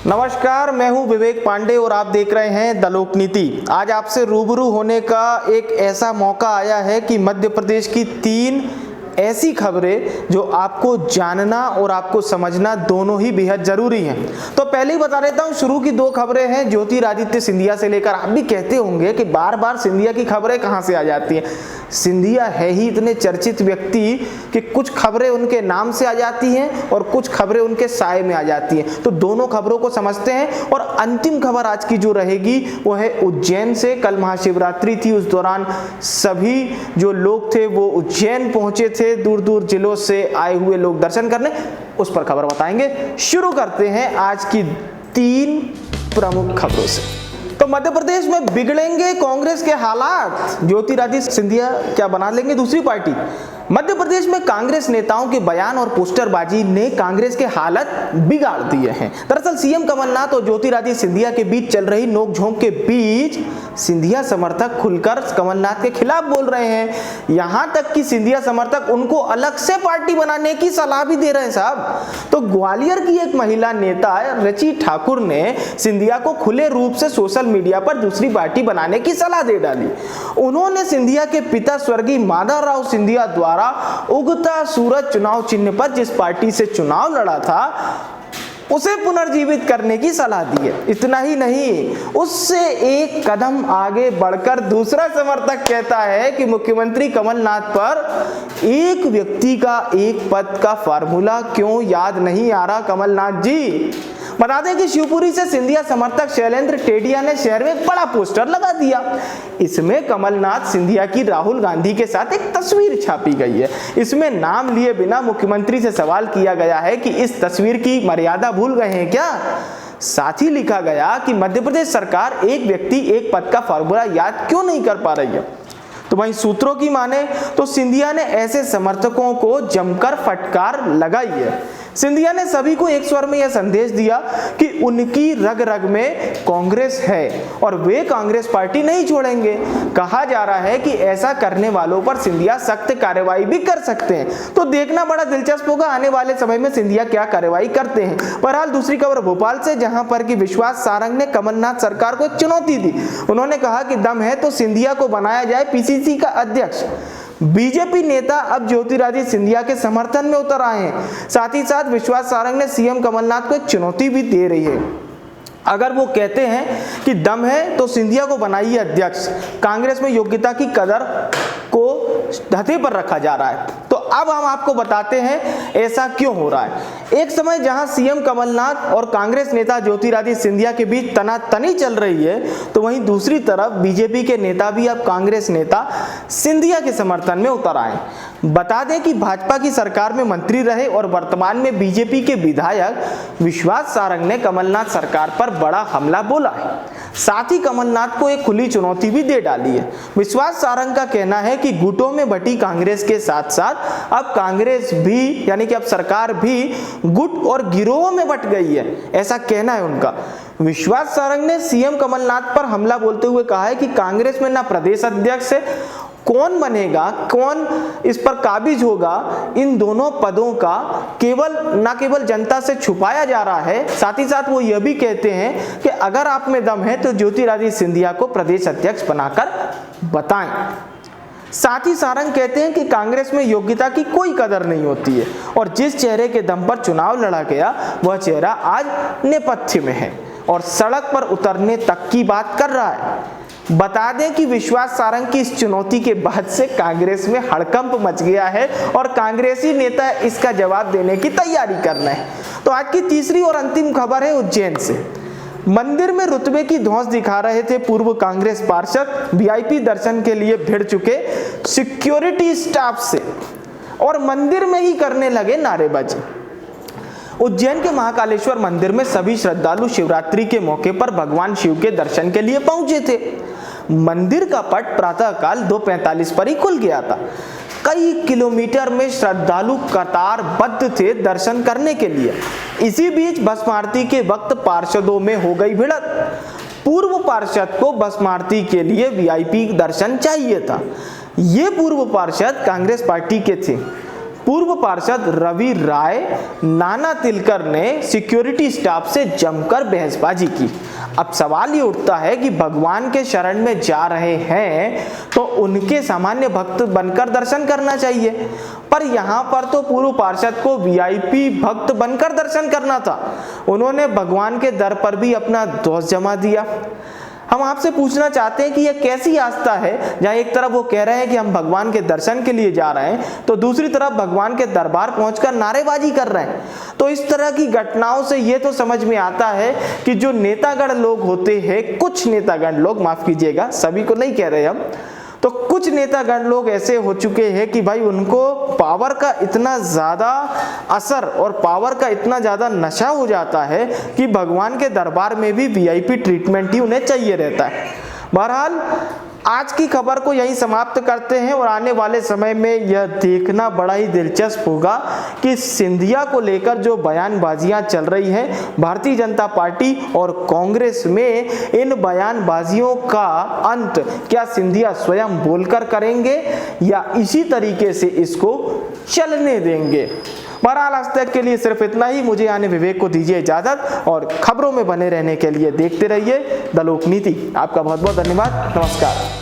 नमस्कार, मैं हूं विवेक पांडे और आप देख रहे हैं द लोक नीति। आज आपसे रूबरू होने का एक ऐसा मौका आया है कि मध्य प्रदेश की 3 ऐसी खबरें जो आपको जानना और आपको समझना दोनों ही बेहद जरूरी हैं। तो पहले ही बता देता हूं, शुरू की 2 खबरें हैं ज्योतिरादित्य सिंधिया से लेकर। आप भी कहते होंगे कि बार बार सिंधिया की खबरें कहां से आ जाती हैं। सिंधिया है ही इतने चर्चित व्यक्ति कि कुछ खबरें उनके नाम से आ जाती हैं और कुछ खबरें उनके साए में आ जाती हैं। तो दोनों खबरों को समझते हैं। और अंतिम खबर आज की जो रहेगी वो है उज्जैन से। कल महाशिवरात्रि थी, उस दौरान सभी जो लोग थे वो उज्जैन पहुंचे थे, दूर दूर जिलों से आए हुए लोग दर्शन करने। उस पर खबर बताएंगे। शुरू करते हैं आज की 3 प्रमुख खबरों से। तो मध्य प्रदेश में बिगड़ेंगे कांग्रेस के हालात, ज्योतिरादित्य सिंधिया क्या बना लेंगे दूसरी पार्टी। मध्य प्रदेश में कांग्रेस नेताओं के बयान और पोस्टरबाजी ने कांग्रेस के हालत बिगाड़ दिए हैं। दरअसल सीएम कमलनाथ और ज्योतिरादित्य सिंधिया के बीच चल रही नोकझोंक के बीच सिंधिया समर्थक खुलकर कमलनाथ के खिलाफ बोल रहे हैं। यहां तक कि सिंधिया समर्थक उनको अलग से पार्टी बनाने की सलाह भी दे रहे हैं साहब। तो ग्वालियर की एक महिला नेता रची ठाकुर ने सिंधिया को खुले रूप से सोशल मीडिया पर दूसरी पार्टी बनाने की सलाह दे डाली। उन्होंने सिंधिया के पिता स्वर्गीय माधवराव सिंधिया द्वारा उगता सूरज चुनाव चिन्ह पर जिस पार्टी से चुनाव लड़ा था उसे पुनर्जीवित करने की सलाह दी है। इतना ही नहीं, उससे एक कदम आगे बढ़कर दूसरा समर्थक कहता है कि मुख्यमंत्री कमलनाथ पर एक व्यक्ति का एक पद का फार्मूला क्यों याद नहीं आ रहा कमलनाथ जी। बता दें कि शिवपुरी से सिंधिया समर्थक शैलेंद्र टेडिया ने शहर में एक बड़ा पोस्टर लगा दिया। इसमें कमलनाथ सिंधिया की राहुल गांधी के साथ एक तस्वीर छापी गई है। इसमें नाम लिए बिना मुख्यमंत्री से सवाल किया गया है कि इस तस्वीर की मर्यादा भूल गए हैं क्या। साथ ही लिखा गया कि मध्य प्रदेश सरकार एक व्यक्ति एक पद का फार्मूला याद क्यों नहीं कर पा रही है। तो वहीं सूत्रों की माने तो सिंधिया ने ऐसे समर्थकों को जमकर फटकार लगाई है। सिंधिया ने सभी को एक स्वर में यह संदेश दिया कि उनकी रग रग में कांग्रेस है और वे कांग्रेस पार्टी नहीं छोड़ेंगे। कहा जा रहा है कि ऐसा करने वालों पर सिंधिया सख्त कार्रवाई भी कर सकते हैं। तो देखना बड़ा दिलचस्प होगा आने वाले समय में सिंधिया क्या कार्रवाई करते हैं। बहरहाल दूसरी खबर भोपाल से, जहां पर कि विश्वास सारंग ने कमलनाथ सरकार को चुनौती दी। उन्होंने कहा कि दम है तो सिंधिया को बनाया जाए पीसीसी का अध्यक्ष। बीजेपी नेता अब ज्योतिरादित्य सिंधिया के समर्थन में उतर आए हैं। साथ ही साथ विश्वास सारंग ने सीएम कमलनाथ को एक चुनौती भी दे रही है। अगर वो कहते हैं कि दम है तो सिंधिया को बनाइए अध्यक्ष। कांग्रेस में योग्यता की कदर को धते पर रखा जा रहा है। तो अब हम आपको बताते हैं ऐसा क्यों हो रहा है। एक समय जहां सीएम कमलनाथ और कांग्रेस नेता ज्योतिरादित्य सिंधिया के बीच तनातनी चल रही है, तो वहीं दूसरी तरफ बीजेपी के नेता भी अब कांग्रेस नेता सिंधिया के समर्थन में उतर आए। बता दें कि भाजपा की सरकार में मंत्री रहे और वर्तमान में बीजेपी के विधायक विश्वास सारंग ने कमलनाथ सरकार पर बड़ा हमला बोला है। साथ ही कमलनाथ को एक खुली चुनौती भी दे डाली है। विश्वास सारंग का कहना है कि गुटों में बटी कांग्रेस के साथ साथ अब कांग्रेस भी यानी कि अब सरकार भी गुट और गिरोहों में बट गई है, ऐसा कहना है उनका। विश्वास सारंग ने सीएम कमलनाथ पर हमला बोलते हुए कहा है कि कांग्रेस में ना प्रदेश अध्यक्ष है, कौन बनेगा, कौन इस पर काबिज होगा, इन दोनों पदों का न केवल जनता से छुपाया जा रहा है। साथ ही साथ वो यह भी कहते हैं कि अगर आप में दम है तो ज्योतिरादित्य सिंधिया को प्रदेश अध्यक्ष बनाकर बताएं। साथ ही सारंग कहते हैं कि कांग्रेस में योग्यता की कोई कदर नहीं होती है और जिस चेहरे के दम पर चुनाव लड़ा गया वह चेहरा आज नेपथ्य में है और सड़क पर उतरने तक की बात कर रहा है। बता दें कि विश्वास सारंग की इस चुनौती के बाद से कांग्रेस में हड़कंप मच गया है और कांग्रेसी नेता इसका जवाब देने की तैयारी कर रहे हैं। तो आज की तीसरी और अंतिम खबर है उज्जैन से। मंदिर में रुतबे की धौंस दिखा रहे थे पूर्व कांग्रेस पार्षद, वीआईपी दर्शन के लिए भिड़ चुके सिक्योरिटी स्टाफ से और मंदिर में ही करने लगे नारेबाजी। उज्जैन के महाकालेश्वर मंदिर में सभी श्रद्धालु शिवरात्रि के मौके पर भगवान शिव के दर्शन के लिए पहुंचे थे। मंदिर का पट प्रातःकाल 2:45 पर ही खुल गया था। कई किलोमीटर में श्रद्धालु कतारबद्ध थे दर्शन करने के लिए। इसी बीच भस्म आरती के वक्त पार्षदों में हो गई भिड़त। पूर्व पार्षद को भस्म आरती के लिए वीआईपी दर्शन चाहिए था। ये पूर्व पार्षद कांग्रेस पार्टी के थे। पूर्व पार्षद रवि राय नाना तिलकर ने सिक्योरिटी स्टाफ से जमकर बहसबाजी की। अब सवाल ये उठता है कि भगवान के शरण में जा रहे हैं तो उनके सामान्य भक्त बनकर दर्शन करना चाहिए, पर यहाँ पर तो पूर्व पार्षद को वीआईपी भक्त बनकर दर्शन करना था। उन्होंने भगवान के दर पर भी अपना दोष जमा दिया। हम आपसे पूछना चाहते हैं कि यह कैसी आस्था है जहां एक तरफ वो कह रहे हैं कि हम भगवान के दर्शन के लिए जा रहे हैं तो दूसरी तरफ भगवान के दरबार पहुंचकर नारेबाजी कर रहे हैं। तो इस तरह की घटनाओं से ये तो समझ में आता है कि जो नेतागण लोग होते हैं, कुछ नेतागण लोग, माफ कीजिएगा सभी को नहीं कह रहे हम, तो कुछ नेतागण लोग ऐसे हो चुके हैं कि भाई उनको पावर का इतना ज्यादा असर और पावर का इतना ज्यादा नशा हो जाता है कि भगवान के दरबार में भी वीआईपी ट्रीटमेंट ही उन्हें चाहिए रहता है। बहरहाल आज की खबर को यहीं समाप्त करते हैं और आने वाले समय में यह देखना बड़ा ही दिलचस्प होगा कि सिंधिया को लेकर जो बयानबाजियां चल रही हैं, भारतीय जनता पार्टी और कांग्रेस में इन बयानबाजियों का अंत क्या सिंधिया स्वयं बोलकर करेंगे या इसी तरीके से इसको चलने देंगे। बहरहाल आज तक के लिए सिर्फ इतना ही। मुझे यानी विवेक को दीजिए इजाजत और खबरों में बने रहने के लिए देखते रहिए द लोकनीति। आपका बहुत बहुत धन्यवाद। नमस्कार।